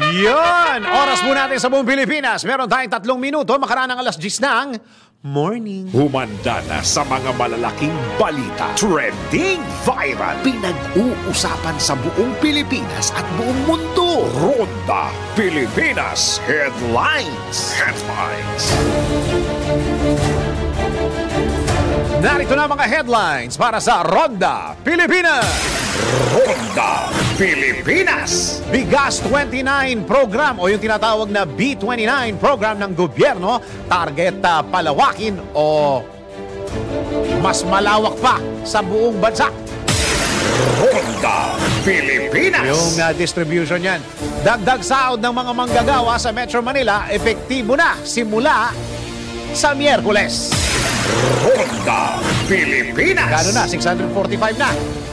Yon! Oras po natin sa buong Pilipinas. Meron tayong 3 minuto, makaraan ng alas 10 ng morning. Humanda na sa mga malalaking balita. Trending viral. Pinag-uusapan sa buong Pilipinas at buong mundo. Ronda Pilipinas Headlines. Narito na mga headlines para sa Ronda Pilipinas. Ronda Pilipinas. Bigas 29 program o yung tinatawag na B29 program ng gobyerno, target palawakin o mas malawak pa sa buong bansa. Ronda Pilipinas. Yung distribution yan. Dagdag sahod ng mga manggagawa sa Metro Manila, epektibo na simula sa Miyerkules. Ronda Pilipinas. Gano na? 645 na.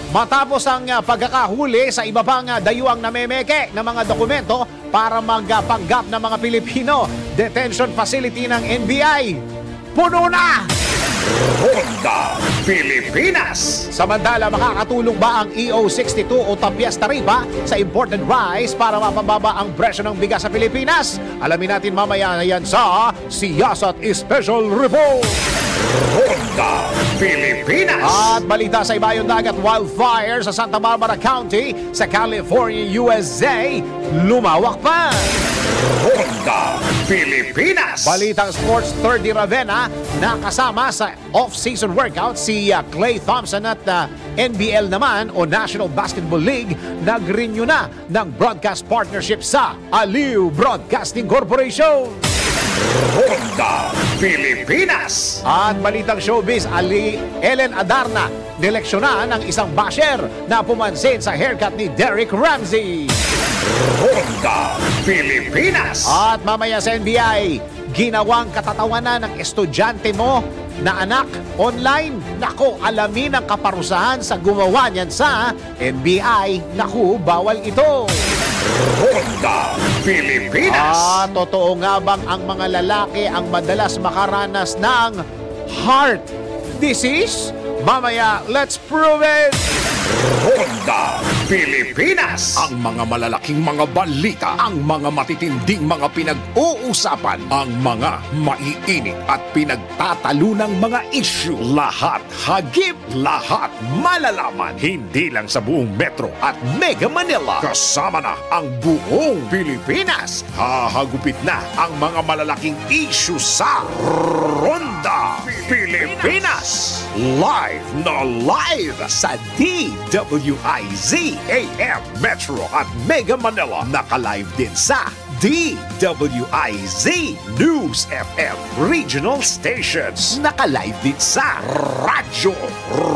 Matapos ang pagkakahuli sa iba pang dayuang namemeke ng mga dokumento para magpanggap ng mga Pilipino, detention facility ng NBI puno na! Ronda Pilipinas. Samantala, makakatulong ba ang EO62 o Tapias Tarifa sa imported rice para mapababa ang presyo ng bigas sa Pilipinas? Alamin natin mamaya yan sa Siyasat Special Report. Ronda Pilipinas. At balita sa ibayong dagat, wildfire sa Santa Barbara County sa California, USA, lumawak pa. Ronda Pilipinas. Balitang sports, 3rd Ravenna nakasama sa off-season workout si Klay Thompson at NBL naman o National Basketball League nag-renew na ng broadcast partnership sa Aliw Broadcasting Corporation. Ronda Pilipinas. At balitang showbiz, Ellen Adarna nileksyonan ng isang basher na pumansin sa haircut ni Derek Ramsey. Ronda Pilipinas. At mamaya sa NBI, ginawang katatawanan ng estudyante mo na anak online. Naku, alamin ang kaparusahan sa gumawa niyan sa NBI. Naku, bawal ito. Ronda Pilipinas. Totoo nga bang ang mga lalaki ang madalas makaranas ng heart disease? Mamaya, let's prove it! Ronda Pilipinas. Ang mga malalaking mga balita, ang mga matitinding mga pinag-uusapan, ang mga maiinit at pinagtatalunang mga issue. Lahat hagip, lahat malalaman. Hindi lang sa buong Metro at Mega Manila. Kasama na ang buong Pilipinas. Hahagupit na ang mga malalaking issue sa Ronda Pilipinas. Live na live sa DWIZ AM Metro at Mega Manila. Naka-live din sa DWIZ News FM Regional Stations. Naka-live din sa Radyo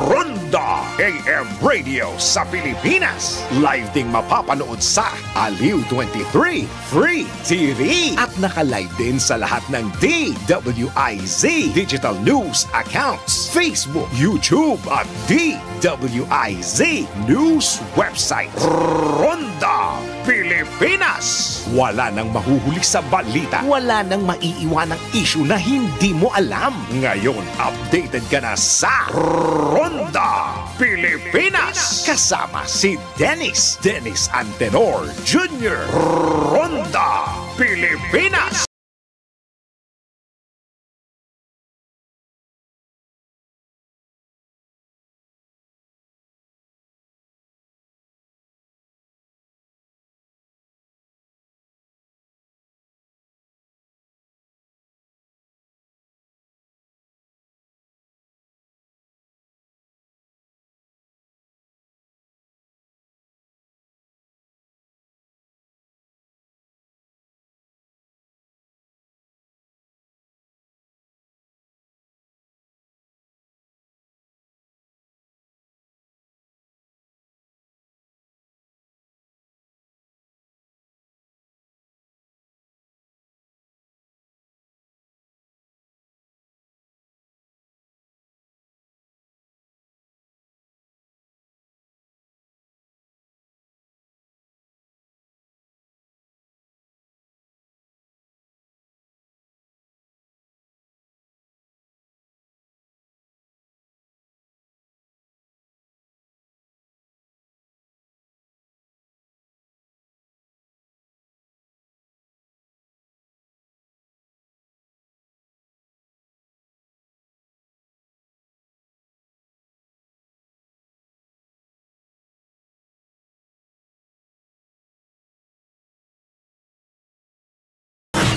Ronda AM Radio sa Pilipinas. Live ding mapapanood sa Aliw 23 Free TV. At naka-live din sa lahat ng DWIZ Digital News accounts, Facebook, YouTube at DWIZ News website. Ronda Pilipinas. Wala nang mahuhuli sa balita. Wala nang maiiwanang issue na hindi mo alam. Ngayon, updated ka na sa Ronda Pilipinas. Kasama si Dennis Antenor Jr. Ronda Pilipinas.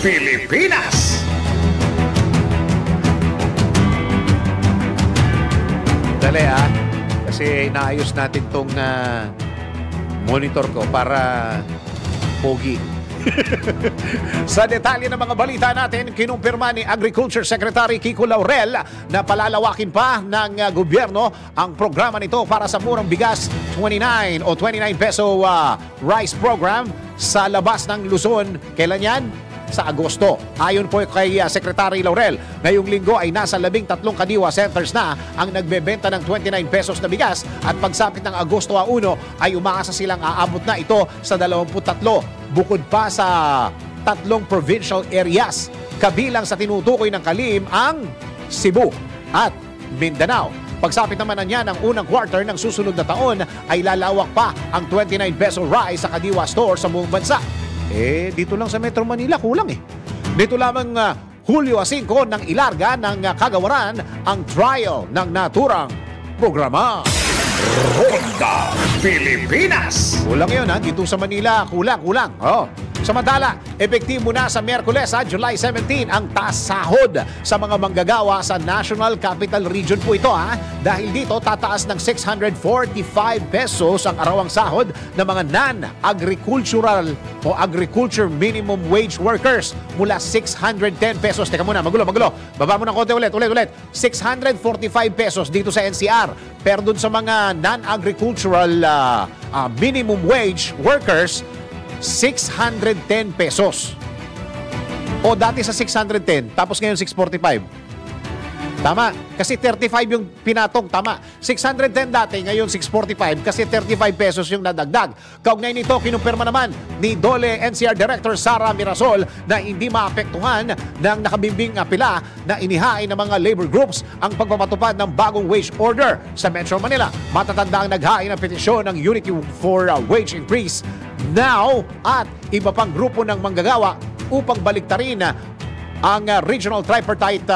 Pilipinas. Dali kasi inaayos natin tong monitor ko para pogi. Sa detalye ng mga balita natin, kinumpirma ni Agriculture Secretary Kiko Laurel na palalawakin pa ng gobyerno ang programa nito para sa murang bigas 29 peso rice program sa labas ng Luzon. Kailan yan? Sa Agosto. Ayon po kay Secretary Laurel, ngayong linggo ay nasa 13 kadiwa centers na ang nagbebenta ng 29 pesos na bigas at pagsapit ng Agosto 1 ay umaasa silang aabot na ito sa 23 bukod pa sa 3 provincial areas. Kabilang sa tinutukoy ng kalihim ang Cebu at Mindanao. Pagsapit naman niya ng unang quarter ng susunod na taon ay lalawak pa ang 29 peso rice sa kadiwa store sa buong bansa. Dito lang sa Metro Manila, kulang Dito lamang Hulyo 5 nang ilarga ng kagawaran ang trial ng naturang programa. Ronda Pilipinas. Kulang yun dito sa Manila, kulang. Samantala, epektibo na sa Miyerkules, July 17, ang taas sahod sa mga manggagawa sa National Capital Region po ito. Dahil dito, tataas ng 645 pesos ang arawang sahod ng mga non-agricultural o agriculture minimum wage workers mula 610 pesos. Teka muna, magulo. Baba mo ng konti ulit. 645 pesos dito sa NCR. Pero dun sa mga non-agricultural minimum wage workers, 610 pesos. O dati sa 610, tapos ngayon 645. Tama, kasi 35 yung pinatong, tama. 610 dati, ngayon 645 kasi 35 pesos yung nadagdag. Kaugnay nito, kinumpirma naman ni DOLE NCR Director Sara Mirasol na hindi maapektuhan ng nakabimbing apela na inihain ng mga labor groups ang pagpapatupad ng bagong wage order sa Metro Manila. Matatanda ang naghain ng petisyon ng Unity for Wage Increase Now at iba pang grupo ng manggagawa upang baliktarin ang Regional Tripartite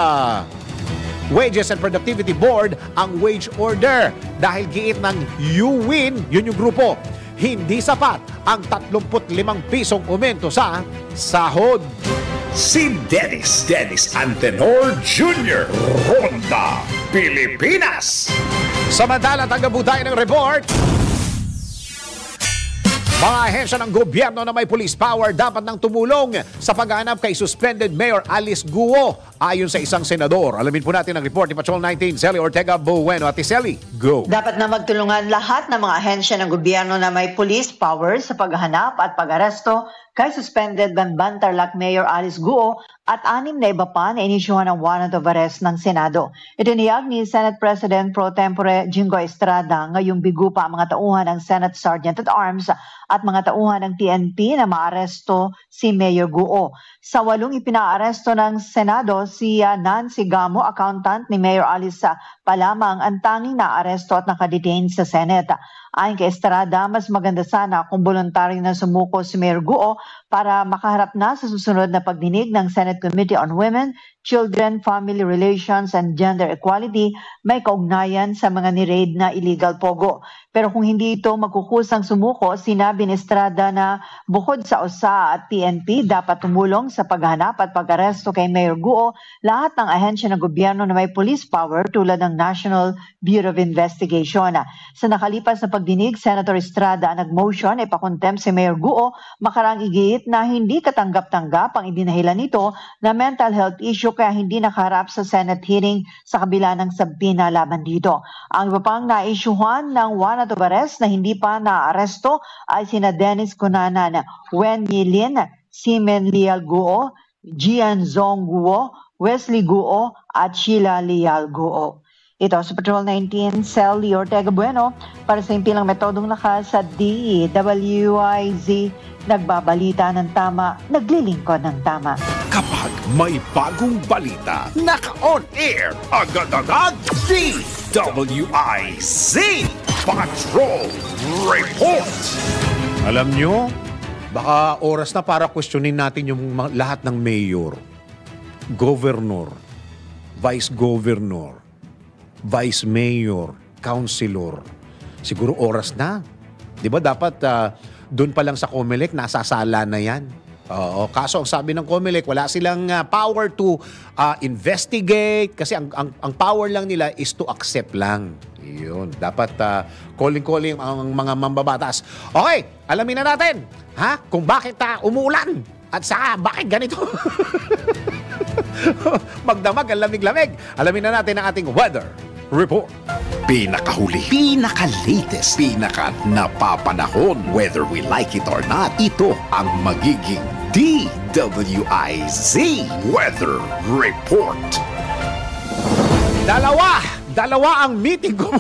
Wages and Productivity Board ang wage order dahil giit ng UWIN, yun yung grupo, hindi sapat ang 35 pisong aumento sa sahod. Si Dennis Antenor Jr. Ronda Pilipinas. Samantala, tanggap po tayo ng report. Mga ahensya ng gobyerno na may police power dapat nang tumulong sa paghahanap kay suspended Mayor Alice Guo ayon sa isang senador. Alamin po natin ang report ni Patrol 19, Sally Ortega Bueno. Ate Sally, go! Dapat na magtulungan lahat ng mga ahensya ng gobyerno na may police power sa paghahanap at pag-aresto kay suspended Banbantarlac Mayor Alice Guo at 6 na iba pa na inisyuhan ng warrant of arrest ng Senado. Itiniyag ni Senate President Pro Tempore Jinggoy Estrada ngayong bigo pa ang mga tauhan ng Senate Sergeant at Arms at mga tauhan ng TNP na maaresto si Mayor Guo. Sa 8 ipinaaresto ng Senado, si Nancy Gamo, accountant ni Mayor Alice pa lamang ang tanging naaresto at nakadetain sa Senate. Ayon kay Estrada, mas maganda sana kung voluntaryo na sumuko si Mayor Guo para makaharap na sa susunod na pagdinig ng Senate Committee on Women, Children, Family Relations, and Gender Equality may kaugnayan sa mga ni-raid na illegal pogo. Pero kung hindi ito magkukusang sumuko, sinabi ni Estrada na bukod sa OSA at PNP, dapat tumulong sa paghanap at pag-aresto kay Mayor Guo lahat ng ahensya ng gobyerno na may police power tulad ng National Bureau of Investigation. Sa nakalipas na pagdinig, Senator Estrada nag-motion ipakontempt si Mayor Guo, makarang igiit na hindi katanggap-tanggap ang idinahilan nito na mental health issue kaya hindi nakaharap sa Senate hearing sa kabila ng sabina laban dito. Ang iba pang na-issuehan ng warrant of arrest na hindi pa naaresto ay sina Dennis Cunanan, Wen Yilin, Simen Lial Guo, Gian Zong Guo, Wesley Guo at Sheila Lial Guo. Ito sa Patrol 19, Sally Ortega Bueno para sa impilang metodong lakas sa DWIZ. Nagbabalita ng tama, naglilingkod ng tama. Kapag may bagong balita, naka-on air, agad-agad, DWIZ Patrol Report. Alam nyo, baka oras na para questionin natin yung lahat ng mayor, governor, vice governor, vice mayor, councilor. Siguro oras na. Di ba dapat doon pa lang sa COMELEC, nasasala na yan. Oo, kaso ang sabi ng COMELEC, wala silang power to investigate kasi ang power lang nila is to accept lang. Yun, dapat calling ang mga mambabatas. Okay, alamin na natin, kung bakit umuulan at saka bakit ganito. Magdamag ang lamig-lamig. Alamin na natin ang ating weather report. Pinakahuli, pinaka-latest, pinaka-napapanahon. Whether we like it or not, ito ang magiging DWIZ Weather Report. Dalawa ang meeting ko.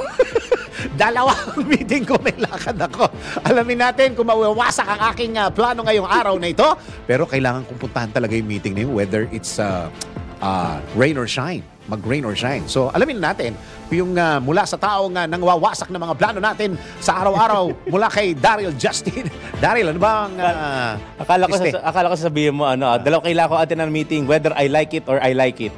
Dalawa ang meeting ko, may lakad ako. Alamin natin kung mawawasak ang aking plano ngayong araw na ito. Pero kailangan kong puntahan talaga yung meeting na yun, whether it's rain or shine. Mag-rain or shine. So, alamin natin yung mula sa taong nangwawasak ng mga plano natin sa araw-araw mula kay Daryl Justin. Daryl, ano ba ang akala ko sasabihin mo, dalawa kailangan ko atin ng meeting, whether I like it or I like it.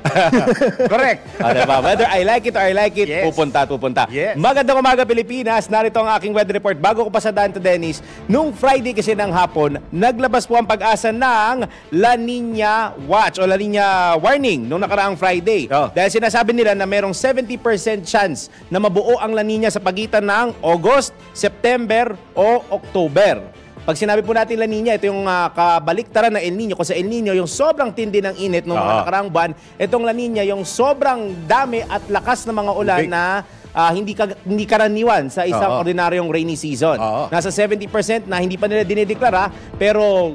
Correct. Diba? Whether I like it or I like it, Yes. pupunta. Yes. Magandang umaga, Pilipinas. Narito ang aking weather report. Bago ko pasadaan to Dennis, nung Friday kasi ng hapon, naglabas po ang pag-asa ng La Nina Watch o La Nina Warning nung nakaraang Friday. Oh. Dahil sinasabi nila na merong 70% chance na mabuo ang La Nina sa pagitan ng August, September o October. Pag sinabi po natin La Nina, ito yung kabaliktaran na El Nino. Kung sa El Nino, yung sobrang tindi ng init nung mga nakaraang buwan, itong La Nina, yung sobrang dami at lakas ng mga ulan na hindi karaniwan sa isang ordinaryong rainy season. Nasa 70% na hindi pa nila dinideklara, pero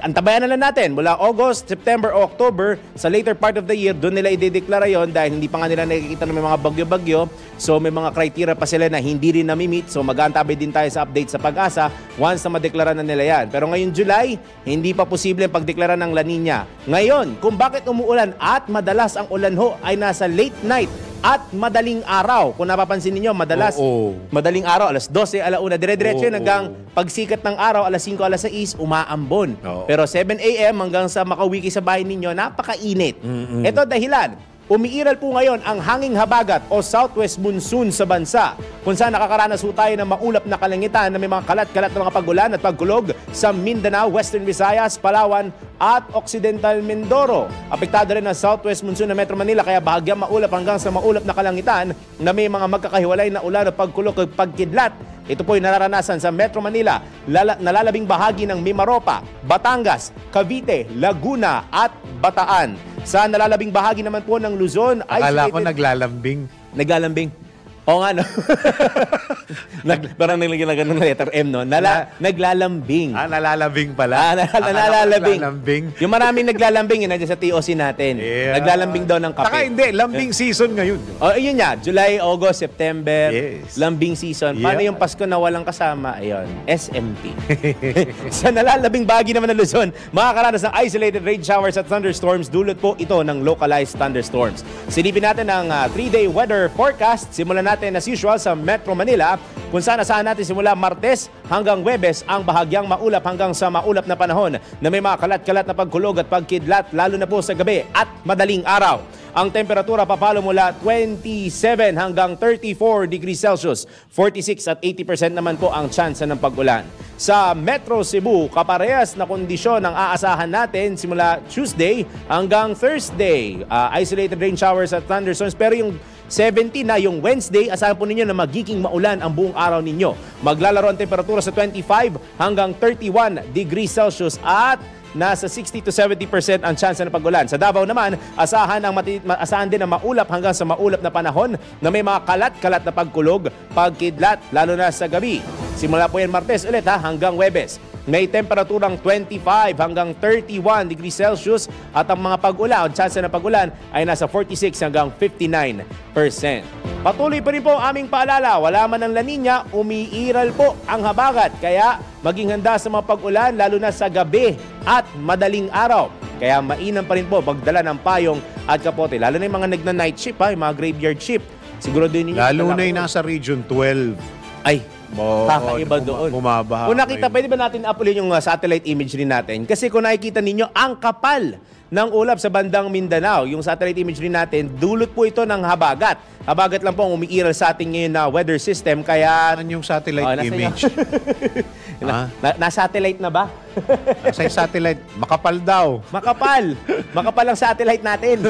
antabayan na lang natin mula August, September o October, sa later part of the year, doon nila idedeklara yon dahil hindi pa nga nila nakikita na may mga bagyo-bagyo. So may mga criteria pa sila na hindi rin nami-meet. So mag-aantabay din tayo sa update sa Pag-asa once na madeklara na nila yan. Pero ngayon July, hindi pa posible ang pagdeklara ng La Nina. Ngayon, kung bakit umuulan at madalas ang ulan ho ay nasa late night at madaling araw. Kung napapansin niyo, madalas madaling araw, alas 12, alauna, dire-diretso yun hanggang pagsikat ng araw, alas 5, alas 6, umaambon. Pero 7 a.m. hanggang sa makauwi sa bahay ninyo, napakainit. Ito dahilan. Umiiral po ngayon ang hanging habagat o southwest monsoon sa bansa, kung saan nakakaranas po tayo ng maulap na kalangitan na may mga kalat-kalat na mga pagulan at pagkulog sa Mindanao, Western Visayas, Palawan at Occidental Mindoro. Apektado rin ang southwest monsoon ng Metro Manila, kaya bahagyang maulap hanggang sa maulap na kalangitan na may mga magkakahiwalay na ulan at pagkulog at pagkidlat. Ito po ay nararanasan sa Metro Manila, nalalabing bahagi ng Mimaropa, Batangas, Cavite, Laguna at Bataan. Sa nalalabing bahagi naman po ng Luzon, akala ko naglalambing. Naglalambing? Oo nga, no? Parang nilagyan na ganun ng letter M, no? Naglalambing. Nalalambing pala. Nalalambing. Yung maraming naglalambing, yun nandiyan sa TOC natin. Yeah. Naglalambing daw ng kape. Saka hindi, lambing season ngayon. Yun nga, July, August, September, Yes. lambing season. Paano Yeah. yung Pasko na walang kasama? Ayun, SMP. Sa nalalabing bahagi naman ng Luzon, makakaranas ng isolated rain showers at thunderstorms. Dulot po ito ng localized thunderstorms. Silipin natin ang 3-day weather forecast. Simulan natin as usual sa Metro Manila, kung saan asahan natin simula Martes hanggang Huwebes ang bahagyang maulap hanggang sa maulap na panahon na may mga kalat-kalat na pagkulog at pagkidlat lalo na po sa gabi at madaling araw. Ang temperatura papalo mula 27 hanggang 34 degrees Celsius. 46 at 80% naman po ang tsansa ng pag-ulan. Sa Metro Cebu, kaparehas na kondisyon ang aasahan natin simula Tuesday hanggang Thursday. Isolated rain showers at thunderstorms, pero yung 70 na yung Wednesday, asahan po ninyo na magiging maulan ang buong araw ninyo. Maglalaro ang temperatura sa 25 hanggang 31 degrees Celsius at nasa 60 to 70% ang chance ng pag-ulan. Sa Davao naman, asahan din na maulap hanggang sa maulap na panahon na may mga kalat-kalat na pagkulog, pagkidlat, lalo na sa gabi. Simula po yan Martes ulit hanggang Huwebes. May temperaturang 25 hanggang 31 degrees Celsius at ang mga pag-ulan, chance ng pag-ulan ay nasa 46 hanggang 59%. Patuloy pa rin po ang aming paalala, wala man ang La Nina, umiiral po ang habagat. Kaya maging handa sa mga pag-ulan lalo na sa gabi at madaling araw. Kaya mainam pa rin po pagdala ng payong at kapote. Lalo na yung mga nagna-night shift, yung mga graveyard shift. Siguro din ninyo. Lalo na yung nasa Region 12. Ay, kakaiba doon. Bumabaha. Kung nakita, pwede ba natin upload yung satellite image rin natin? Kasi kung nakikita ninyo, ang kapal ng ulap sa bandang Mindanao. Yung satellite imagery natin, dulot po ito ng habagat. Habagat lang po ang umiiral sa ating ngayon na weather system, kaya... Ano yung satellite image? Na-satellite na ba? Sa satellite, makapal daw. Makapal. Makapal ang satellite natin.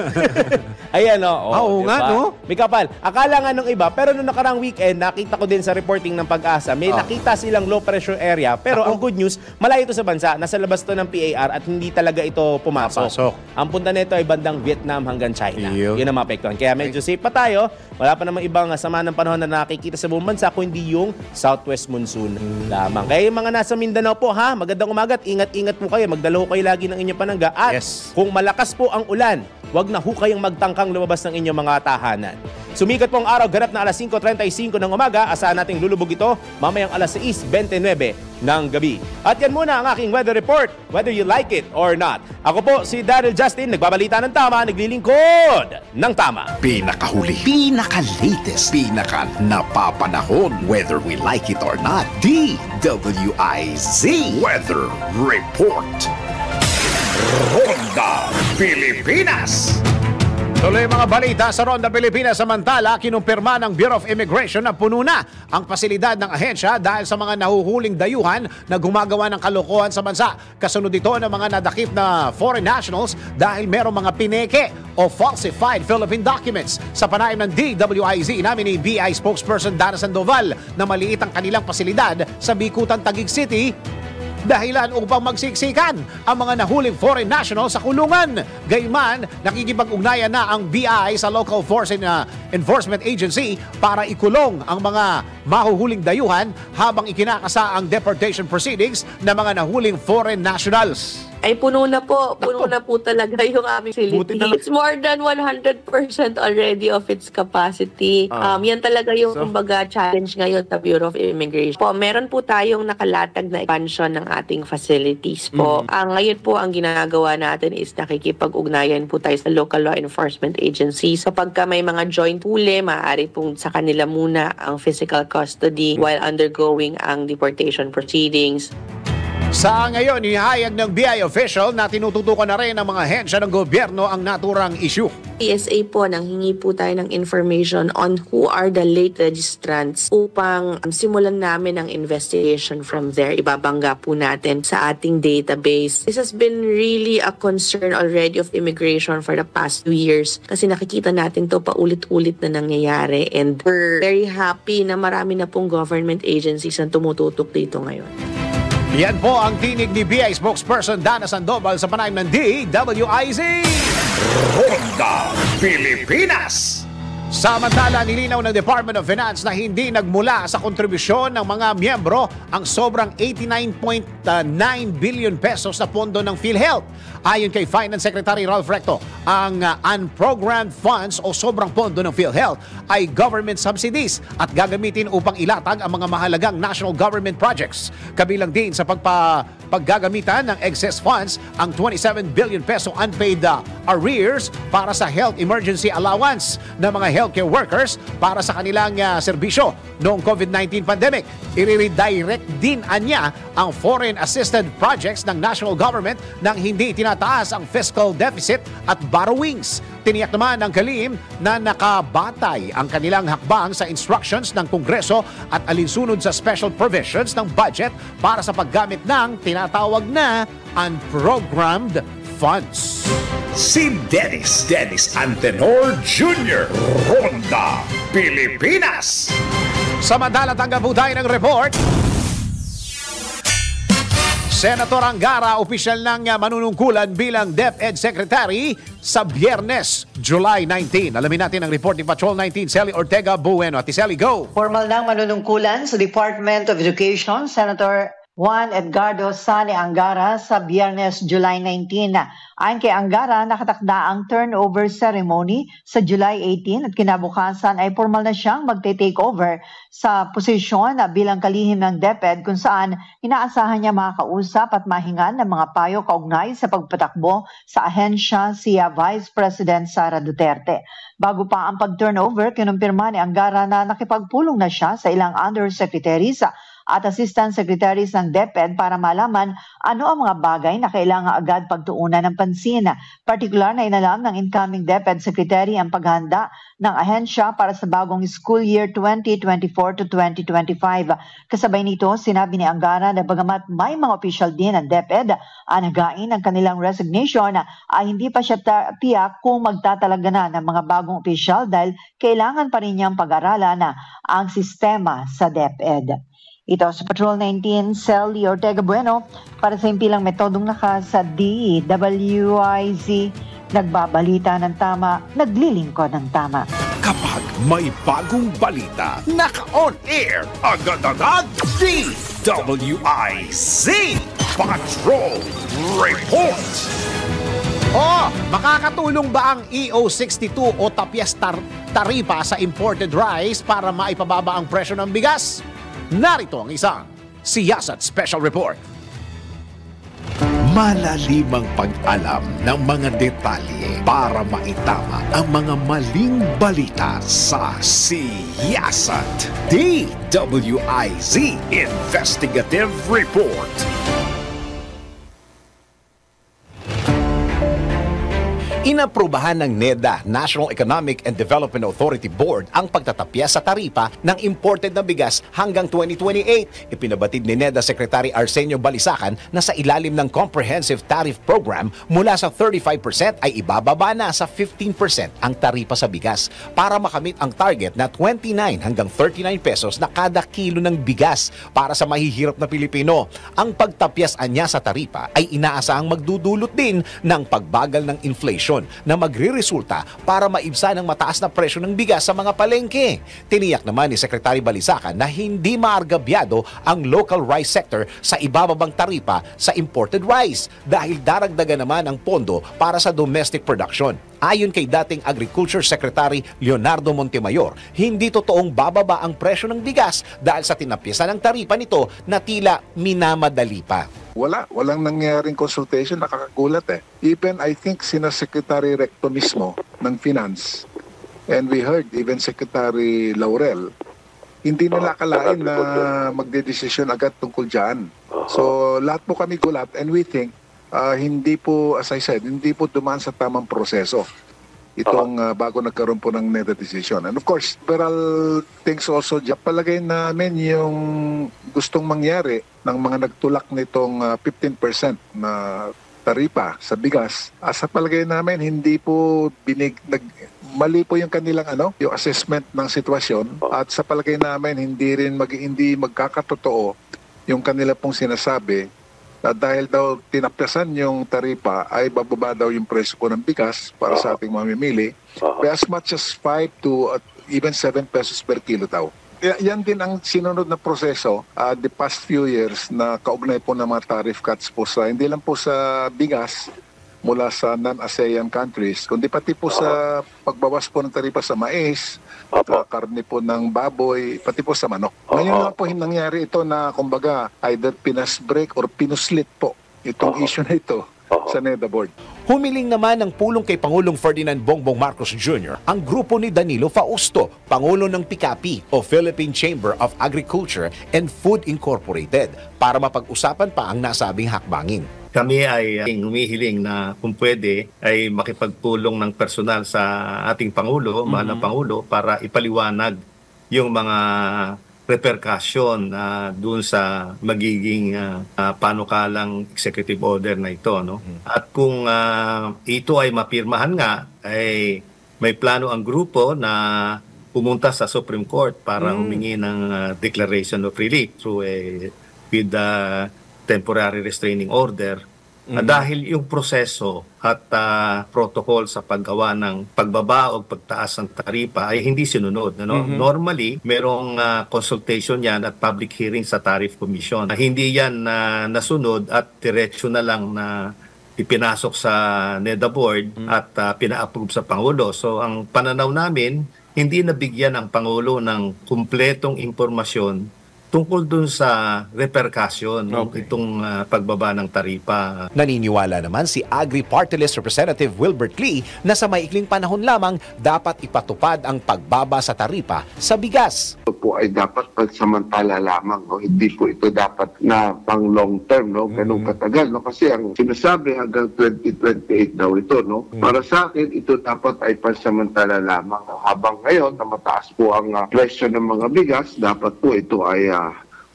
Ayan, oo nga, no? May kapal. Akala nga nung iba, pero nung nakarang weekend, nakita ko din sa reporting ng Pag-asa, may nakita silang low pressure area, pero ang good news, malayo ito sa bansa, nasa labas to ng PAR at hindi talaga ito pumasok. Ang punta nito ay bandang Vietnam hanggang China. Yun ang maapektuhan. Kaya medyo safe pa tayo. Wala pa namang ibang sama ng panahon na nakikita sa buong bansa, kundi yung southwest monsoon lamang. Kaya yung mga nasa Mindanao po, magandang umaga at ingat-ingat po kayo. Magdala ho kayo lagi ng inyong panangga. At kung malakas po ang ulan, wag na ho kayong magtangkang lumabas ng inyong mga tahanan. Sumikat po ang araw, ganap na alas 5:35 ng umaga. Asahan nating lulubog ito mamayang alas 6:29 ng gabi. At yan muna ang aking weather report, whether you like it or not. Ako po si Daryl Justin, nagbabalita ng tama, naglilingkod ng tama. Pinakahuli, pinaka-latest, pinaka-napapanahon, whether we like it or not. DWIZ Weather Report. Ronda Pilipinas. Tuloy mga balita sa Ronda Pilipinas. Samantala, kinumpirma ng Bureau of Immigration na puno na ang pasilidad ng ahensya dahil sa mga nahuhuling dayuhan na gumagawa ng kalokohan sa bansa. Kasunod ito ng mga nadakip na foreign nationals dahil merong mga pineke o falsified Philippine documents. Sa panayam ng DWIZ, namin ni BI spokesperson Dana Sandoval na maliit ang kanilang pasilidad sa Bikutan, Taguig City, dahilan upang magsiksikan ang mga nahuling foreign nationals sa kulungan. Gayman, nakikipag-ugnayan na ang BI sa Local Force Enforcement Agency para ikulong ang mga mahuhuling dayuhan habang ikinakasa ang deportation proceedings ng mga nahuling foreign nationals. Ay puno na po talaga yung aming facility. It's more than 100% already of its capacity. Yan talaga yung kumbaga challenge ngayon sa Bureau of Immigration. Po, meron po tayong nakalatag na expansion ng ating facilities po. Ngayon po ang ginagawa natin is nakikipag-ugnayan po tayo sa local law enforcement agency. So pagka may mga joint huli, maaari pong sa kanila muna ang physical custody while undergoing ang deportation proceedings. Sa ngayon, inihayag ng BI official na tinututukan na rin ng mga ahensya ng gobyerno ang naturang issue. PSA po, nanghingi po tayo ng information on who are the late registrants upang simulan namin ang investigation from there. Ibabangga po natin sa ating database. This has been really a concern already of immigration for the past 2 years kasi nakikita natin to paulit-ulit na nangyayari and we're very happy na marami na pong government agencies ang tumututok dito ngayon. Yan po ang tinig ni BI spokesperson Dana Sandoval sa panayam ng DWIZ. Ronda Pilipinas. Samantala, nilinaw ng Department of Finance na hindi nagmula sa kontribusyon ng mga miyembro ang sobrang 89.9 billion pesos na pondo ng PhilHealth. Ayon kay Finance Secretary Ralph Recto, ang unprogrammed funds o sobrang pondo ng PhilHealth ay government subsidies at gagamitin upang ilatag ang mga mahalagang national government projects. Kabilang din sa paggagamitan ng excess funds ang 27 billion peso unpaid arrears para sa health emergency allowance ng mga healthcare workers para sa kanilang serbisyo noong COVID-19 pandemic. I-redirect din anya ang foreign assisted projects ng national government nang hindi tinataas ang fiscal deficit at borrowings. Tiniyak naman ng kalihim na nakabatay ang kanilang hakbang sa instructions ng Kongreso at alinsunod sa special provisions ng budget para sa paggamit ng tinatawag na unprogrammed funds. Si Dennis Antenor Jr. Ronda Pilipinas. Samantala, tanggap po tayo ng report. Senator Angara, opisyal ng manunungkulan bilang DepEd Secretary sa Biyernes, July 19. Alamin natin ang report ni Patrol 19, Sally Ortega Bueno. Ati Sally, go! Formal ng manunungkulan sa Department of Education, Senator Juan Edgardo Sane Angara sa Biyernes, July 19. Ayon kay Angara, nakatakda ang turnover ceremony sa July 18 at kinabukasan ay formal na siyang magte-take over sa posisyon bilang kalihim ng DepEd kung saan inaasahan niya makakausap at mahingan ng mga payo kaugnay sa pagpatakbo sa ahensya si Vice President Sara Duterte. Bago pa ang pag-turnover, kinumpirma ni Angara na nakipagpulong na siya sa ilang undersecretaries at Assistant Secretaries ng DepEd para malaman ano ang mga bagay na kailangan agad pagtuunan ng pansin. Partikular na inalam ng incoming DepEd Secretary ang paghahanda ng ahensya para sa bagong school year 2024 to 2025. Kasabay nito, sinabi ni Angara na bagamat may mga opisyal din ng DepEd anagain ang kanilang resignation, ay hindi pa siya tiyak kung magtatalaga na ng mga bagong opisyal dahil kailangan pa rin niyang pag-aralan ang sistema sa DepEd. Ito sa Patrol 19, Sally Ortega Bueno para sa impilang metodong naka sa DWIZ. Nagbabalita ng tama, naglilingkod ng tama. Kapag may bagong balita, naka-on air, agad-agad, DWIZ Patrol Report. Makakatulong ba ang EO62 o tapyas taripa sa imported rice para maipababa ang presyo ng bigas? Narito ang isang Siyasat Special Report. Malalimang pag-alam ng mga detalye para maitama ang mga maling balita sa Siyasat. DWIZ Investigative Report. Inaprubahan ng NEDA, National Economic and Development Authority Board, ang pagtatapya sa taripa ng imported na bigas hanggang 2028. Ipinabatid ni NEDA Secretary Arsenio Balisacan na sa ilalim ng Comprehensive Tariff Program, mula sa 35% ay ibababa na sa 15% ang taripa sa bigas para makamit ang target na 29 hanggang 39 pesos na kada kilo ng bigas para sa mahihirap na Pilipino. Ang pagtapyas anya sa taripa ay inaasahang magdudulot din ng pagbagal ng inflation na magre-resulta para maibsan ang mataas na presyo ng bigas sa mga palengke. Tiniyak naman ni Secretary Balisacan na hindi maargabyado ang local rice sector sa ibababang taripa sa imported rice dahil daragdagan naman ang pondo para sa domestic production. Ayon kay dating Agriculture Secretary Leonardo Montemayor, hindi totoong bababa ang presyo ng bigas dahil sa tinapyasan ng taripa nito na tila minamadali pa. Walang nangyaring consultation, nakakagulat eh. Even I think sina Secretary Recto mismo ng Finance, and we heard even Secretary Laurel, hindi nila akalain na magdedesisyon agad tungkol dyan. So lahat po kami gulat, and we think hindi po, as I said, hindi po dumaan sa tamang proseso itong bago nagkaroon po ng NEDA decision. And of course, several things also, palagay namin yung gustong mangyari ng mga nagtulak nitong 15% na taripa sa bigas. Sa palagay namin, hindi po mali po yung kanilang yung assessment ng sitwasyon, at sa palagay namin hindi magkakatotoo yung kanila pong sinasabi na dahil daw tinapyasan yung taripa ay bababa daw yung presyo po ng bigas para sa ating mamimili by as much as 5 to even 7 pesos per kilo daw. Yan din ang sinunod na proseso the past few years na kaugnay po ng mga tariff cuts po sa hindi lang po sa bigas mula sa non-ASEAN countries, kundi pati po sa pagbawas po ng taripa sa mais, karne po ng baboy, pati po sa manok. Ngayon lang po nangyari ito na kumbaga either pinasbreak or pinuslit po itong issue na ito sa NEDA board. Humiling naman ng pulong kay Pangulong Ferdinand Bongbong Marcos Jr. ang grupo ni Danilo Fausto, Pangulo ng PICAPI o Philippine Chamber of Agriculture and Food Incorporated, para mapag-usapan pa ang nasabing hakbangin. Kami ay humihiling na kung pwede ay makipagpulong ng personal sa ating Pangulo, mahal na Pangulo, para ipaliwanag yung mga repercussion doon sa magiging panukalang executive order na ito. No? At kung ito ay mapirmahan nga, ay may plano ang grupo na pumunta sa Supreme Court para humingi ng declaration of relief through with temporary restraining order. Dahil yung proseso at protocol sa paggawa ng pagbaba o pagtaas ng taripa ay hindi sinunod. Ano? Normally, merong consultation yan at public hearing sa Tariff Commission. Hindi yan nasunod at diretsyo na lang na ipinasok sa NEDA board at pina-approve sa Pangulo. So ang pananaw namin, hindi nabigyan ang Pangulo ng kumpletong impormasyon tungkol dun sa repercussion itong pagbaba ng taripa. Naniniwala naman si Agri Party List Representative Wilbert Lee na sa maikling panahon lamang dapat ipatupad ang pagbaba sa taripa sa bigas. Ito po ay dapat pansamantala lamang, no? Hindi po ito dapat na pang long term, no? Ganun katagal, no? Kasi ang sinasabi hanggang 2028 daw ito, no? Para sa akin, ito dapat ay pansamantala lamang. Habang ngayon na mataas po ang presyo ng mga bigas, dapat po ito ay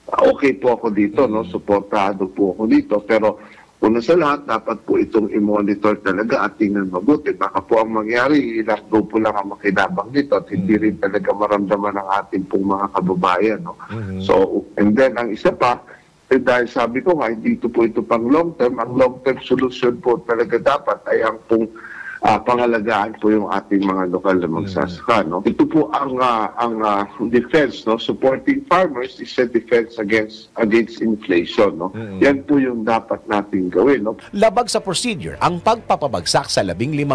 okay po ako dito, no? Suportado po ako dito. Pero una sa lahat, dapat po itong i-monitor talaga at tingnan mabuti. Baka po ang mangyari, ilang grupo lang ang makinabang dito at hindi rin talaga maramdaman ng ating pong mga kababayan, no? So, and then ang isa pa, dahil sabi ko nga, hindi ito po ito pang long term. Ang long term solution po talaga dapat ay ang pong pangalagaan po yung ating mga lokal na magsasaka, no? Ito po ang defense, no? Supporting farmers is a defense against inflation, no? Yan po yung dapat nating gawin, no? Labag sa procedure ang pagpapabagsak sa 15%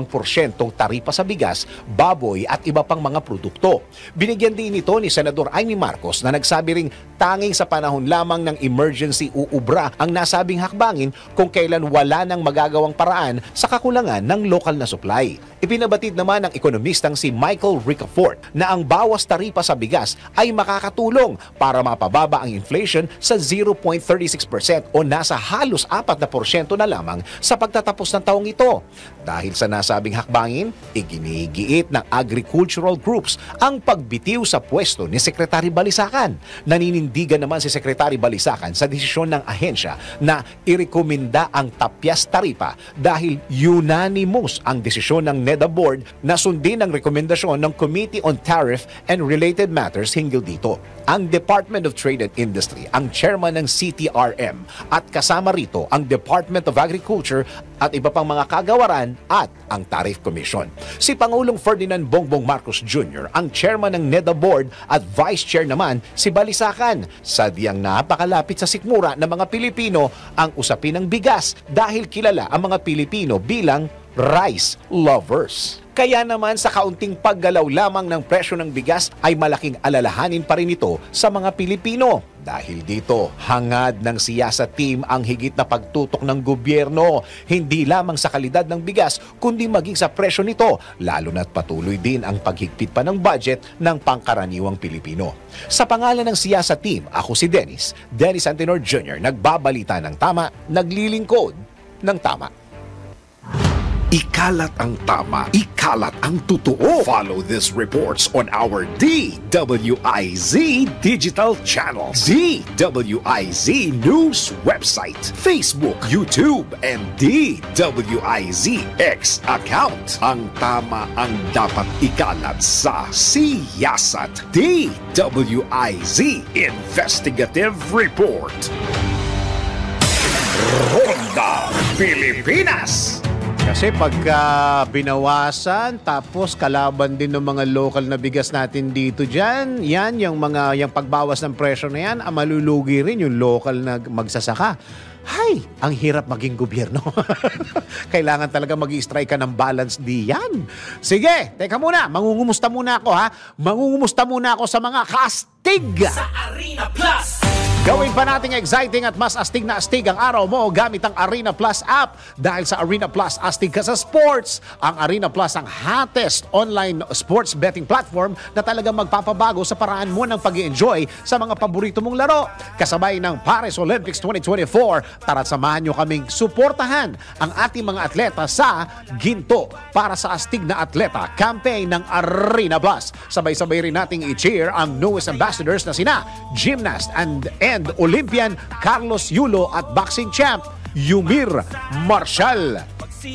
taripa sa bigas, baboy at iba pang mga produkto. Binigyan din ito ni Senador Amy Marcos na nagsabi ring tanging sa panahon lamang ng emergency uubra ang nasabing hakbangin kung kailan wala nang magagawang paraan sa kakulangan ng lokal na supply. Ipinabatid naman ng ekonomistang si Michael Ricafort na ang bawas taripa sa bigas ay makakatulong para mapababa ang inflation sa 0.36% o nasa halos 4% na lamang sa pagtatapos ng taong ito. Dahil sa nasabing hakbangin, iginigiit ng agricultural groups ang pagbitiw sa pwesto ni Secretary Balisacan. Naninindigan naman si Secretary Balisacan sa desisyon ng ahensya na irekomenda ang tapyas taripa dahil unanimous ang desisyon ng NEDA Board na sundin ang rekomendasyon ng Committee on Tariff and Related Matters hinggil dito. Ang Department of Trade and Industry, ang chairman ng CTRM at kasama rito ang Department of Agriculture at iba pang mga kagawaran at ang Tariff Commission. Si Pangulong Ferdinand Bongbong Marcos Jr. ang chairman ng NEDA Board at vice chair naman si Balisacan. Sadyang napakalapit sa sikmura ng mga Pilipino ang usapin ng bigas dahil kilala ang mga Pilipino bilang rice lovers. Kaya naman sa kaunting paggalaw lamang ng presyo ng bigas ay malaking alalahanin pa rin ito sa mga Pilipino. Dahil dito, hangad ng siyasa team ang higit na pagtutok ng gobyerno, hindi lamang sa kalidad ng bigas kundi maging sa presyo nito, lalo na't patuloy din ang paghigpit pa ng budget ng pangkaraniwang Pilipino. Sa pangalan ng siyasa team, ako si Dennis Antenor Jr., nagbabalita ng tama, naglilingkod ng tama. Ikalat ang tama, ikalat ang totoo. Follow these reports on our DWIZ digital channels, DWIZ News website, Facebook, YouTube, and DWIZ X account. Ang tama ang dapat ikalat sa Siyasat DWIZ Investigative Report. Ronda Pilipinas. Kasi pagka binawasan, tapos kalaban din ng mga local na bigas natin dito dyan, yan, yung pagbawas ng presyo na yan, malulugi rin yung local na magsasaka. Hay, ang hirap maging gobyerno. Kailangan talaga mag-i-strike ka ng balance diyan. Sige, teka muna, mangungumusta muna ako ha. Mangungumusta muna ako sa mga kastig. Sa Arena Plus! Gawin pa nating exciting at mas astig na astig ang araw mo gamit ang Arena Plus app. Dahil sa Arena Plus, astig ka sa sports. Ang Arena Plus ang hottest online sports betting platform na talagang magpapabago sa paraan mo ng pag-i-enjoy sa mga paborito mong laro. Kasabay ng Paris Olympics 2024, tara't samahan nyo kaming suportahan ang ating mga atleta sa Ginto para sa astig na atleta campaign ng Arena Plus. Sabay-sabay rin nating i-cheer ang newest ambassadors na sina gymnast and Olympian Carlos Yulo at boxing champ Yumir Marshall.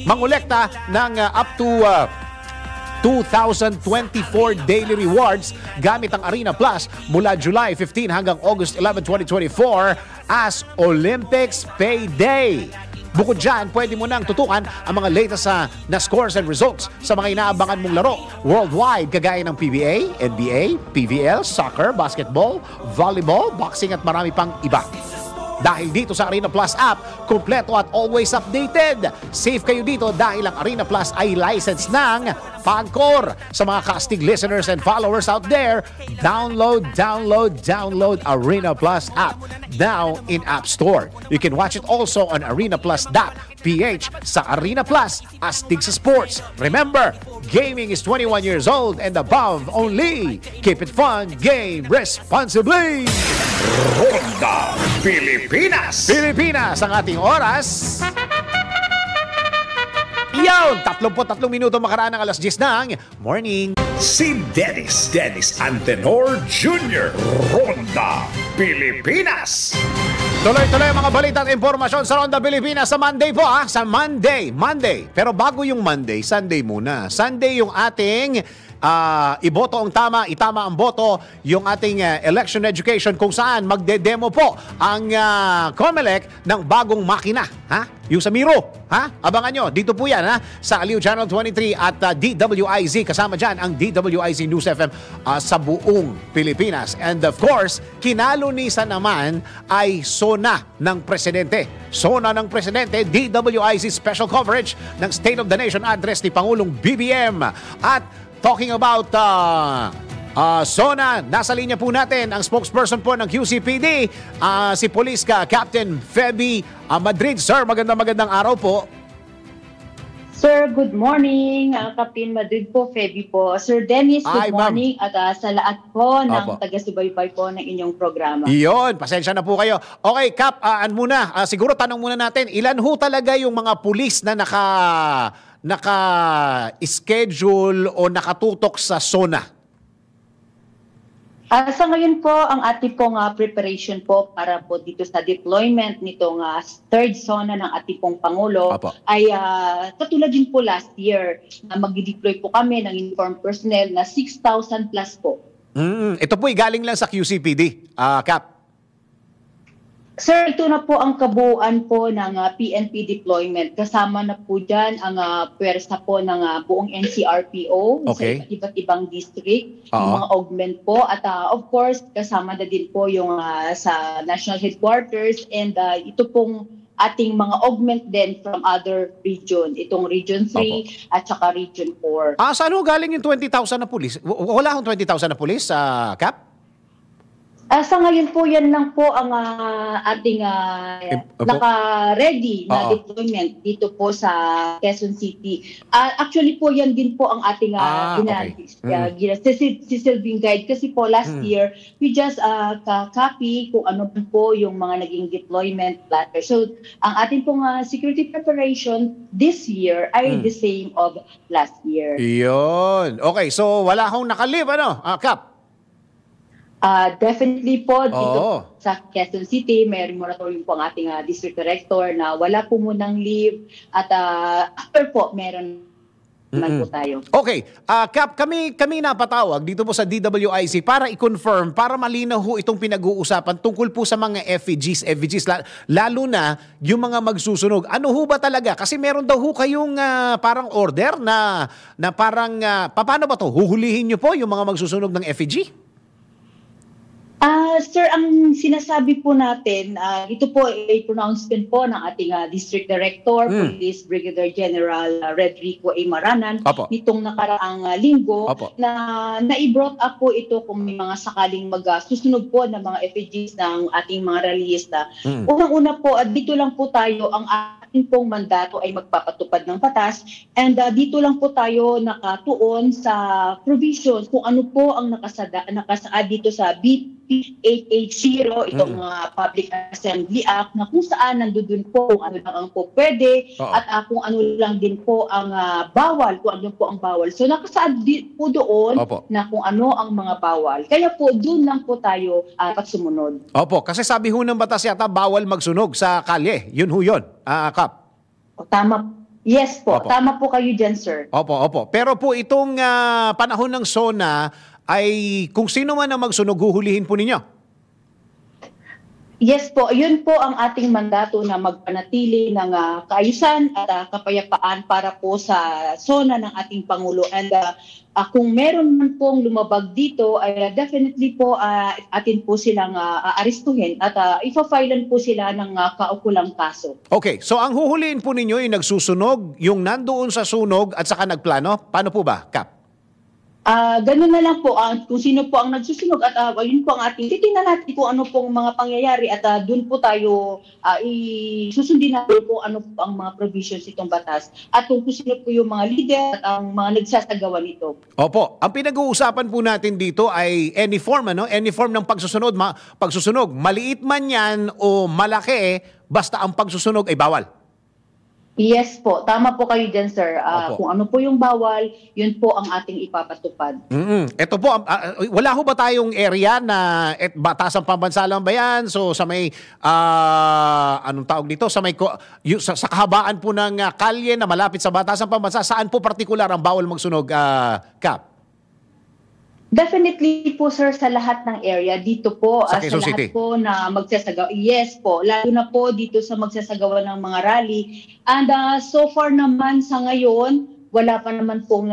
Mangolekta ng up to 2,024 daily rewards gamit ang Arena Plus mula July 15 hanggang August 11, 2024 as Olympics Payday. Bukod dyan, pwede mo nang tutukan ang mga latest na scores and results sa mga inaabangan mong laro worldwide kagaya ng PBA, NBA, PVL, soccer, basketball, volleyball, boxing at marami pang iba. Dahil dito sa Arena Plus app, kumpleto at always updated. Safe kayo dito dahil ang Arena Plus ay licensed ng PAGCOR. Sa mga casting listeners and followers out there, download Arena Plus app now in App Store. You can watch it also on arenaplus.ph sa Arena Plus, astig sa sports. Remember, gaming is 21 years old and above only. Keep it fun, game responsibly. Ronda Pilipinas. Pilipinas ang ating oras. Iyon, 33 minuto makaraan ng alas 10 ng morning. Si Dennis Antenor Jr. Ronda Pilipinas. Tuloy-tuloy ang mga balita at impormasyon sa Ronda Pilipinas sa Monday po sa Monday. Pero bago yung Monday, Sunday muna. Sunday yung ating iboto ang tama, itama ang boto, yung ating election education kung saan magde-demo po ang COMELEC ng bagong makina. Yung sa Miro. Abangan nyo. Dito po yan sa Aliw Channel 23 at DWIZ. Kasama dyan ang DWIZ News FM sa buong Pilipinas. And of course, kinalunisan naman ay SONA ng Presidente. SONA ng Presidente, DWIZ special coverage ng State of the Nation address ni Pangulong BBM. At talking about SONA, nasa linya po natin ang spokesperson po ng QCPD, si Police Captain Feby Madrid. Sir, magandang araw po. Sir, good morning. Captain Madrid po, Feby po. Sir Dennis, good morning. At sa lahat po ng taga-subaybay po ng inyong programa. Iyon, pasensya na po kayo. Okay, Cap, siguro tanong muna natin, ilan ho talaga yung mga pulis na naka-schedule o nakatutok sa SONA? Sa ngayon po, ang ating pong preparation po para po dito sa deployment nitong third SONA ng ating pong Pangulo ay katulad din po last year na mag-deploy po kami ng informed personnel na 6,000 plus po. Ito po galing lang sa QCPD, Cap. Sir, ito na po ang kabuuan po ng PNP deployment. Kasama na po dyan ang pwersa po ng buong NCRPO sa iba't ibang district, yung mga augment po. At of course, kasama na din po yung sa national headquarters and ito pong ating mga augment din from other region. Itong Region 3 at saka Region 4. Saan ho galing yung 20,000 na pulis? Wala akong 20,000 na pulis, Cap? Sa ngayon po, yan lang po ang ating naka-ready na deployment dito po sa Quezon City. Actually po, yan din po ang ating sisilbing guide. Kasi po last year, we just copy kung ano po yung mga naging deployment platter. So, ang ating pong security preparation this year ay the same of last year. Iyon. Okay, so wala akong nakalib, Cap? Definitely po dito sa Quezon City, may moratorium po ang ating district director na wala po munang leave at after po meron naman po tayo. Okay, Cap, kami napatawag dito po sa DWIC para i-confirm, para malinaw ho itong pinag-uusapan tungkol po sa mga FVGs, lalo na yung mga magsusunog. Ano ho ba talaga? Kasi meron daw ho kayong parang order na parang, paano ba to? Huhulihin nyo po yung mga magsusunog ng FVG? Sir, ang sinasabi po natin, ito po ay pronouncement po ng ating District Director, Police Brigadier General Redrico A. Maranan, nitong nakaraang linggo, na na-brought up po ito kung may mga sakaling magsusunog po ng mga effigies ng ating mga rallyista. Unang-una po, dito lang po tayo, ang ating pong mandato ay magpapatupad ng batas, and dito lang po tayo nakatuon sa provisions kung ano po ang nakasaad dito sa BP 880, itong Public Assembly Act, na kung saan nandoon po kung ano lang ang po pwede at kung ano lang din po ang bawal, kung ano po ang bawal. So nakasaad po doon na kung ano ang mga bawal. Kaya po doon lang po tayo pagsumunod. Opo, kasi sabi ho ng batas yata bawal magsunog sa kalye. Yun ho yun, Cap. Tama. Yes po, tama po kayo dyan, sir. Opo. Pero po itong panahon ng SONA, ay kung sino man ang magsunog, huhulihin po ninyo? Yes po, yun po ang ating mandato na magpanatili ng kaayusan at kapayapaan para po sa zona ng ating Pangulo. And kung meron man pong lumabag dito, ay definitely po atin po silang aarestuhin at ipa-filean po sila ng kaukulang kaso. Okay, so ang huhulihin po ninyo yung nagsusunog, yung nandoon sa sunog at saka nagplano? Paano po ba, Kap? Ganun na lang po, kung sino po ang nagsusunog at yun po ang ating titingnan natin kung ano pong mga pangyayari at doon po tayo susundin natin kung ano po ang mga provisions itong batas at kung sino po yung mga leader at ang mga nagsasagawa nito. Opo, ang pinag-uusapan po natin dito ay any form, any form ng pagsusunog, pagsusunog. Maliit man yan o malaki, basta ang pagsusunog ay bawal. Yes po, tama po kayo dyan, sir. Kung ano po yung bawal, yun po ang ating ipapatupad. Ito po, wala ho ba tayong area na Batasang Pambansalang ba yan? So sa may, anong tawag dito? Sa may, sa kahabaan po ng kalye na malapit sa Batasang Pambansa, saan po partikular ang bawal magsunog, Kap? Definitely po, sir, sa lahat ng area dito po, sa lahat City po na magsasagawa. Yes po, lalo na po dito sa magsasagawa ng mga rally. And so far naman sa ngayon, wala pa naman pong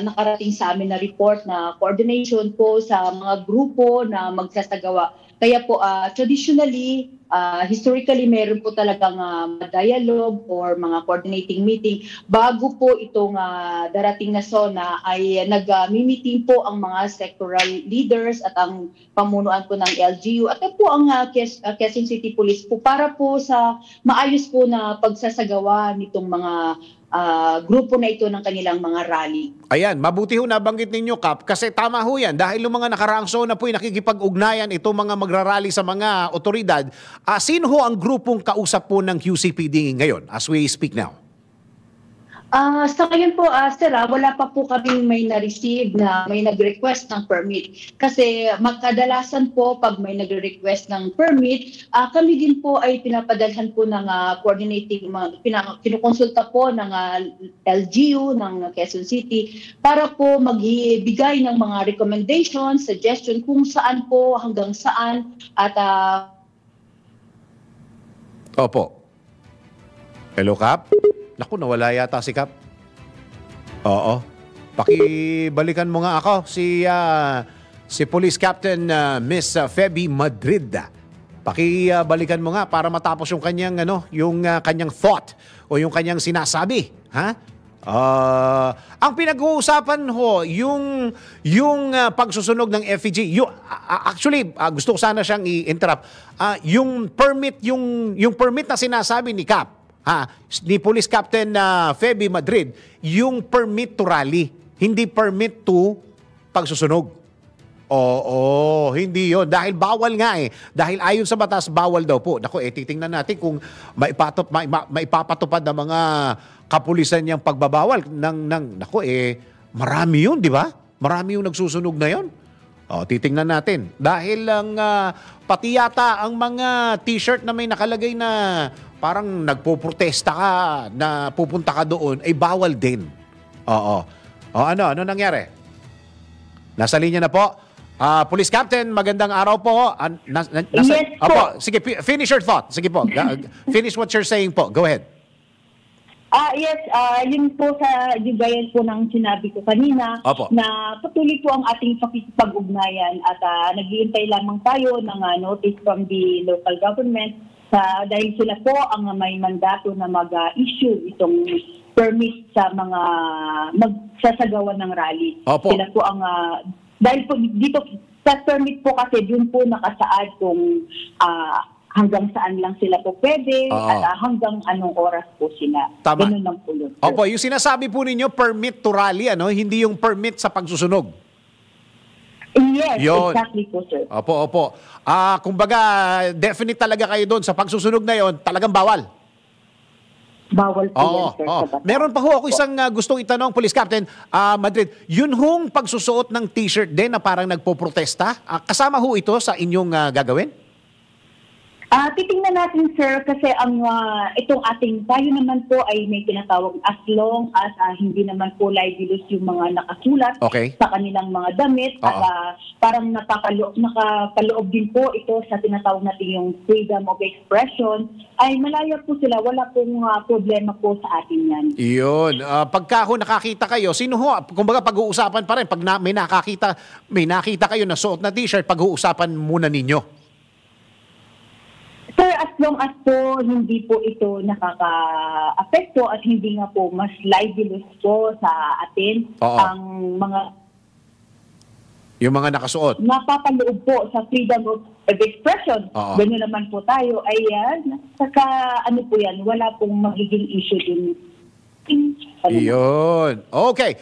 nakarating sa amin na report na coordination po sa mga grupo na magsasagawa. Kaya po, traditionally, historically, meron po talagang dialogue or mga coordinating meeting. Bago po itong darating na SONA ay nag-meeting po ang mga sectoral leaders at ang pamunuan po ng LGU at po ang Quezon City Police po para po sa maayos po na pagsasagawa nitong mga grupo na ito ng kanilang mga rally. Ayan, mabuti ho nabanggit ninyo, Kap, kasi tama ho yan. Dahil yung mga nakaraang zona po yung nakikipag-ugnayan itong mga magrarally sa mga otoridad. Sino ho ang grupong kausap po ng QCPD ngayon as we speak now? Sa ngayon po, sir, wala pa po kaming may na-receive na may nag-request ng permit. Kasi magkadalasan po pag may nag-request ng permit, kami din po ay pinapadalhan po ng coordinating, kinukonsulta po ng LGU ng Quezon City para po magbigay ng mga recommendations, suggestion kung saan po, hanggang saan at Opo. Hello, Kap? Naku, nawala yata si Kap. Oo. Pakibalikan mo nga ako si Police Captain Miss Feby Madrid. Pakibalikan mo nga para matapos yung kanyang kanyang thought o yung kanyang sinasabi, ha? Ang pinag-uusapan ho yung pagsusunog ng FEG. Actually, gusto ko sana siyang i-interrupt. Yung permit na sinasabi ni Kap, ni Police Captain Feby Madrid, yung permit to rally, hindi permit to pagsusunog. Oo, hindi yon. Dahil bawal nga eh. Dahil ayon sa batas, bawal daw po. Naku, titingnan natin kung maipapatupad ng mga kapulisan niyang pagbabawal. Naku, marami yun, di ba? Marami yung nagsusunog na yon. Titingnan natin. Dahil lang pati yata ang mga t-shirt na may nakalagay na parang nagpoprotesta ka na pupunta ka doon, ay bawal din. Ano nangyari? Nasa linya na po. Police Captain, magandang araw po. Yes po. Opo, sige, finish your thought. Sige po, finish what you're saying po. Go ahead. Yes, yun po sa gibayan po ng sinabi ko kanina. Opo. Na patuloy po ang ating pakikipag-ugnayan at naghihintay lamang tayo ng notice from the local government dahil sila po ang may mandato na mag-issue itong permit sa mga magsasagawa ng rally. Opo. Sila po ang dahil po dito sa permit po kasi doon po nakasaad kung hanggang saan lang sila po pwede at hanggang anong oras po sila. Tama. Ganun lang po yun. Opo, yung sinasabi po ninyo, permit to rally, hindi yung permit sa pagsusunog. Yes, yun. Exactly po, sir. Opo. Kumbaga, definite talaga kayo doon. Sa pagsusunog na yon, talagang bawal. Bawal po yan, sir. Meron pa ho ako isang gustong itanong, Police Captain Madrid. Yun hong pagsusuot ng t-shirt din na parang nagpoprotesta, kasama ho ito sa inyong gagawin? Titingnan natin, sir, kasi ang itong ating tayo naman po ay may tinatawag as long as hindi naman po libelous yung mga nakasulat sa kanilang mga damit at parang nakapaloob din po ito sa tinatawag natin yung freedom of expression, ay malaya po sila. Wala pong problema po sa atin yan. Iyon. Pagka nakakita kayo, sino ho? Kumbaga pag-uusapan pa rin. Pag may nakita kayo na suot na t-shirt, pag-uusapan muna ninyo. Sir, as long as po hindi po ito nakaka-apekto at hindi nga po mas libelous po sa atin ang yung mga nakasuot. Napapaloob po sa freedom of expression. Ganyan naman po tayo. Ayan. Saka ano po yan, wala pong magiging issue din. Iyon. Okay.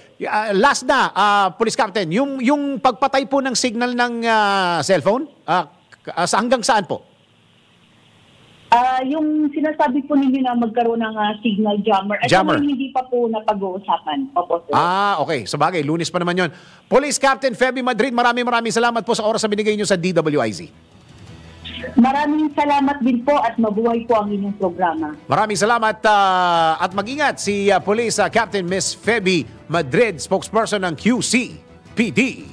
Last na, Police Captain, yung pagpatay po ng signal ng cellphone, hanggang saan po? Yung sinasabi po ninyo na magkaroon ng signal jammer, ay hindi pa po napag-uusapan. Opo, sir. Okay. Sabagay, Lunes pa naman yon. Police Captain Feby Madrid, maraming salamat po sa oras na binigay nyo sa DWIZ. Maraming salamat din po at mabuhay po ang inyong programa. Maraming salamat at mag-ingat si Police Captain Miss Feby Madrid, spokesperson ng QCPD.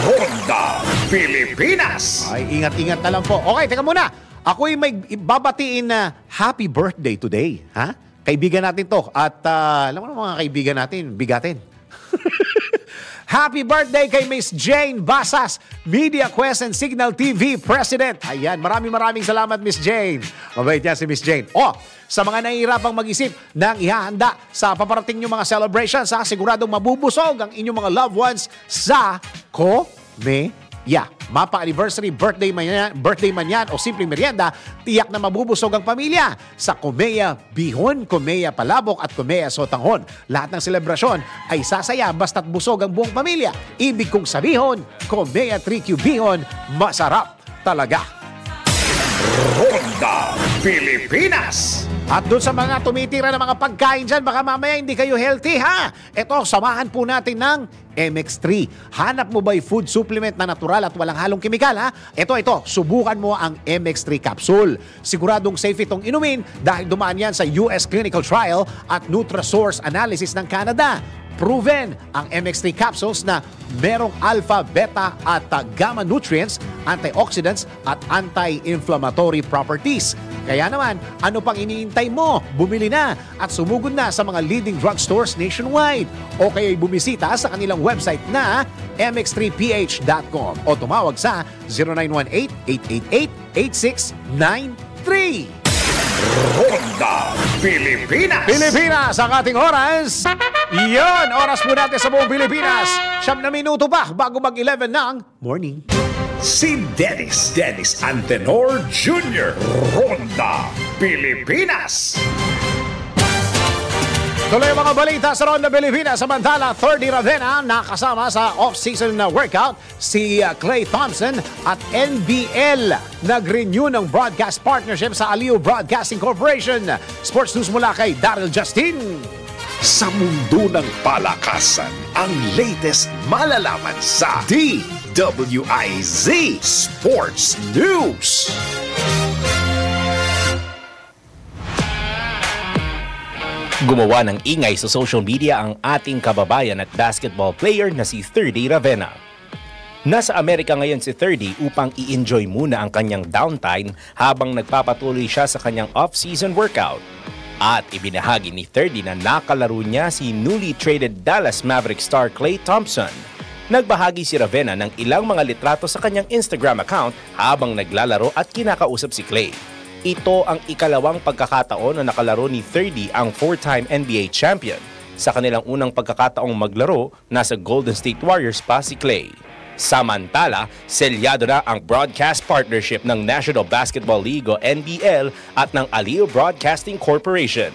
Ronda Pilipinas. Ay, ingat-ingat na lang po. Okay, teka muna. Ako'y may babatiin na happy birthday today. Ha? Kaibigan natin to. At alam mo na mga kaibigan natin, bigatin. Happy birthday kay Miss Jane Basas, Media Quest and Signal TV President. Ayan, maraming salamat Miss Jane. Mabait yan si Miss Jane. Sa mga nahihirapang mag-isip ng ihahanda sa paparating nyo mga celebrations, siguradong mabubusog ang inyong mga loved ones sa Komea. Mapa-anniversary, birthday man yan o simpleng merienda, tiyak na mabubusog ang pamilya sa Komea Bihon, Komea Palabok at Komea Sotanghon. Lahat ng selebrasyon ay sasaya basta't busog ang buong pamilya. Ibig kong sabihin, Komea 3Q Bihon, masarap talaga. Ronda Pilipinas. At doon sa mga tumitira ng mga pagkain dyan, baka mamaya hindi kayo healthy ha. Ito, samahan po natin ng MX3. Hanap mo ba yung food supplement na natural at walang halong kemikal ha? Ito, subukan mo ang MX3 capsule. Siguradong safe itong inumin dahil dumaan yan sa US clinical trial at Nutrasource analysis ng Canada. Proven ang MX3 capsules na merong alpha, beta at gamma nutrients, antioxidants at anti-inflammatory properties. Kaya naman, ano pang iniintay mo? Bumili na at sumugod na sa mga leading drugstores nationwide o kaya'y bumisita sa kanilang website na mx3ph.com o tumawag sa 0918-888-8693. Ronda Pilipinas. Pilipinas ang ating oras. Iyon, oras po natin sa buong Pilipinas. 9 na minuto pa bago mag-11 ng morning. Si Dennis Antenor Jr. Ronda Pilipinas. Tuloy ang mga balita sa Ronda Pilipinas. Samantala, 30 Ravenna nakasama sa off-season na workout si Klay Thompson at NBL. Nag-renew ng broadcast partnership sa Aliw Broadcasting Corporation. Sports News mula kay Daryl Justin. Sa mundo ng palakasan, ang latest malalaman sa DWIZ Sports News. Gumawa ng ingay sa social media ang ating kababayan at basketball player na si 30 Ravenna. Nasa Amerika ngayon si 30 upang i-enjoy muna ang kanyang downtime habang nagpapatuloy siya sa kanyang off-season workout. At ibinahagi ni 30 na nakalaro niya si newly traded Dallas Mavericks star Klay Thompson. Nagbahagi si Ravenna ng ilang mga litrato sa kanyang Instagram account habang naglalaro at kinakausap si Klay. Ito ang ikalawang pagkakataon na nakalaro ni 30 ang 4-time NBA champion. Sa kanilang unang pagkakataong maglaro, nasa Golden State Warriors pa si Klay. Samantala, selyado na ang broadcast partnership ng National Basketball League o NBL at ng Aliw Broadcasting Corporation.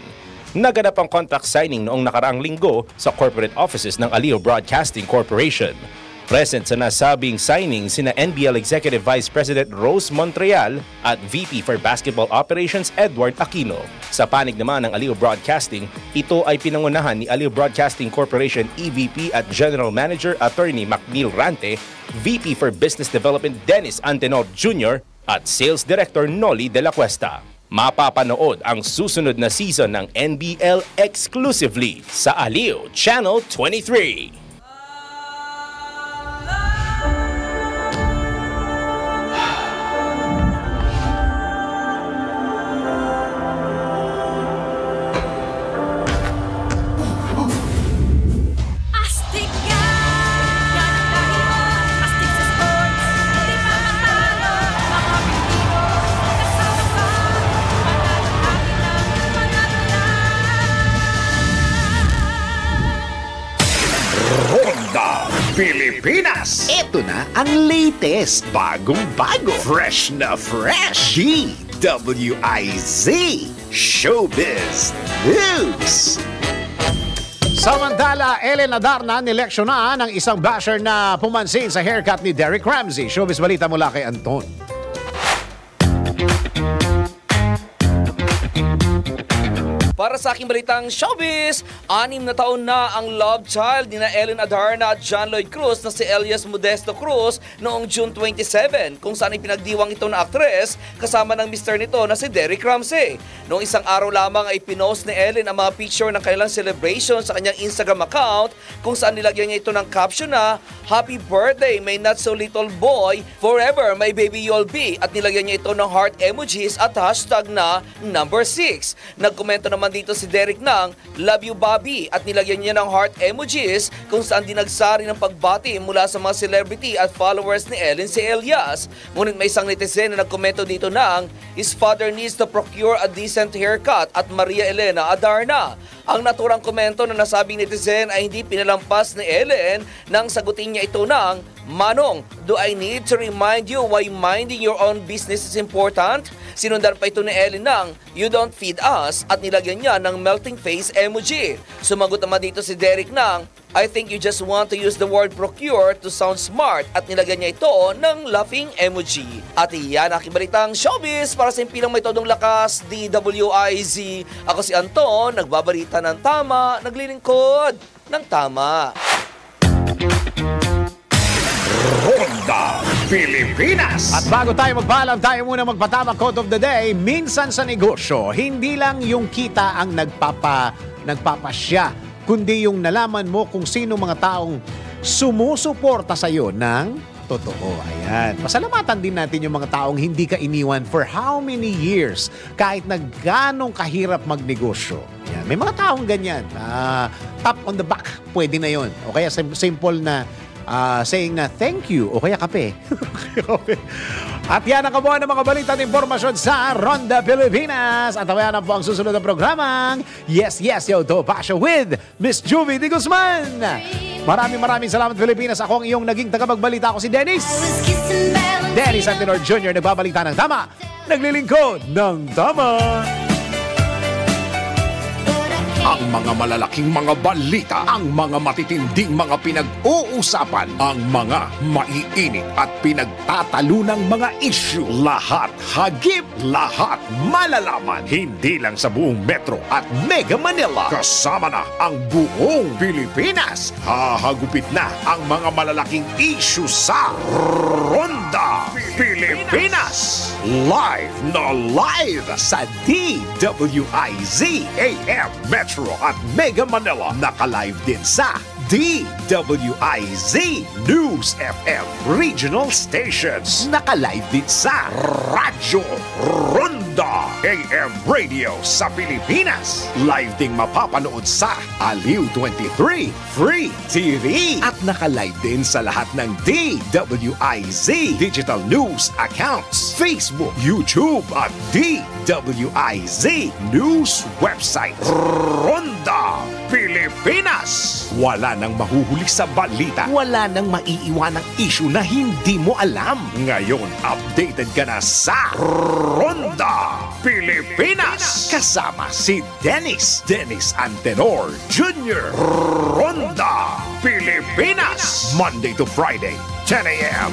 Naganap ang contract signing noong nakaraang linggo sa corporate offices ng Aliw Broadcasting Corporation. Present sa nasabing signing sina NBL Executive Vice President Rose Montreal at VP for Basketball Operations Edward Aquino. Sa panig naman ng Aliw Broadcasting, ito ay pinangunahan ni Aliw Broadcasting Corporation EVP at General Manager Attorney McNeil Rante, VP for Business Development Dennis Antenor Jr., at Sales Director Noli de la Cuesta. Mapapanood ang susunod na season ng NBL exclusively sa Aliw Channel 23. Pilipinas! Ito na ang latest, Bagong-bago, fresh na fresh, DWIZ Showbiz News. Samantala, Ellen Adarna nileksyonan ng isang basher na pumansin sa haircut ni Derek Ramsey. Showbiz balita mula kay Anton. Para sa aking balitang showbiz, 6 na taon na ang love child ni na Ellen Adarna at John Lloyd Cruz na si Elias Modesto Cruz noong June 27, kung saan ipinagdiwang ito na aktres kasama ng mister nito na si Derek Ramsey. Noong isang araw lamang ay pinost ni Ellen ang mga picture ng kanilang celebration sa kanyang Instagram account, kung saan nilagyan niya ito ng caption na "Happy birthday, my not so little boy, forever my baby you'll be", at nilagyan niya ito ng heart emojis at hashtag na number 6. Nagkomento naman dito si Derek ng "Love you Bobby" at nilagyan niya ng heart emojis, kung saan dinagsari ng pagbati mula sa mga celebrity at followers ni Ellen si Elias. Ngunit may isang netizen na nagkomento dito ng "His father needs to procure a decent haircut" at Maria Elena Adarna. Ang naturang komento na nasabing netizen ay hindi pinalampas ni Ellen nang sagutin niya ito ng "Manong, do I need to remind you why minding your own business is important?" Sinundan pa ito ni Ellen ng "You don't feed us" at nilagyan niya ng melting face emoji. Sumagot naman dito si Derek ng "I think you just want to use the word procure to sound smart" at nilagyan niya ito ng laughing emoji. At iyan ang balitang showbiz para sa impilang may todong lakas, DWIZ. Ako si Anton, nagbabalita ng tama, naglilingkod ng tama. Ronda Pilipinas. At bago tayo magpaalam, tayo muna magpatamang quote of the day. Minsan sa negosyo, hindi lang yung kita ang nagpapasya, kundi yung nalaman mo kung sino mga taong sumusuporta sa iyo ng totoo. Ayan. Pasalamatan din natin yung mga taong hindi ka iniwan for how many years, kahit na ganong kahirap magnegosyo. Ayan. May mga taong ganyan. Tap on the back, pwede na yon. O kaya simple na saying na thank you o kaya kape. At yan ang kabuuan ng mga balita at impormasyon sa Ronda Pilipinas. At awayan na po ang susunod na programang Yes, Yes, Yo, Topasyo with Miss Juvie de Guzman. Maraming salamat, Pilipinas. Ako ang iyong naging tagapagbalita. Ako si Dennis Antenor Jr. Nagbabalita ng tama, naglilingkod ng tama. Ang mga malalaking mga balita, ang mga matitinding mga pinag-uusapan, ang mga maiinit at pinagtatalunang mga issue. Lahat hagip, lahat malalaman. Hindi lang sa buong Metro at Mega Manila. Kasama na ang buong Pilipinas. Hahagupit na ang mga malalaking issue sa Ronda Pilipinas. Live na live sa DWIZ AM Metro at Mega Manila. Naka-live din sa DWIZ News FM Regional Stations. Naka-live din sa Radyo Ronda AM Radio sa Pilipinas. Live ding mapapanood sa Aliw 23 Free TV. At naka-live din sa lahat ng DWIZ Digital News accounts, Facebook, YouTube at DWIZ News website. Ronda Pilipinas. Wala nang mahuhuli sa balita. Wala nang maiiwanang issue na hindi mo alam. Ngayon, updated ka na sa Ronda Pilipinas. Kasama si Dennis Antenor Jr. Ronda Pilipinas. Monday to Friday, 10 a.m.